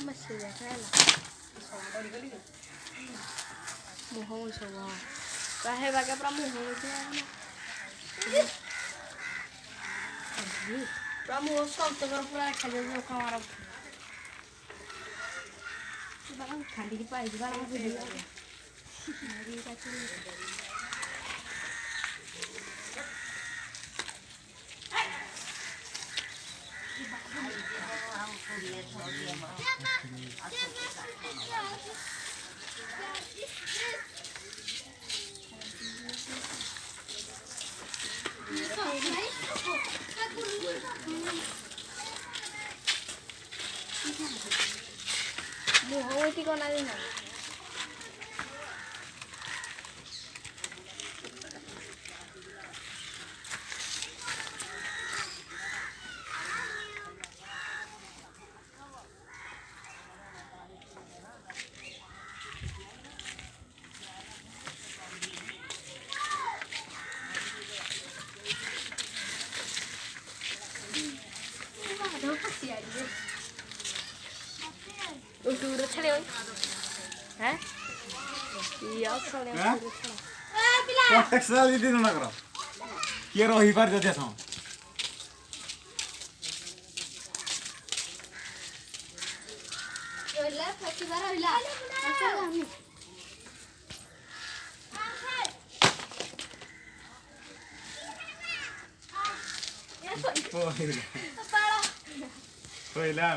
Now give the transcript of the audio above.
masih ya kan muhung semua kahe bagai pramuhung itu pramuhung सब तो पूरा खाजा जो हमारा बांग खाली की पाई बांग वीडियो मेरी का muhung itu kau nanti nak udah cale oi हैं या चले टेक्सटाइल दिन ना करो के रही पार जते छ ओला फटी बार ओला अच्छा हामी पहिला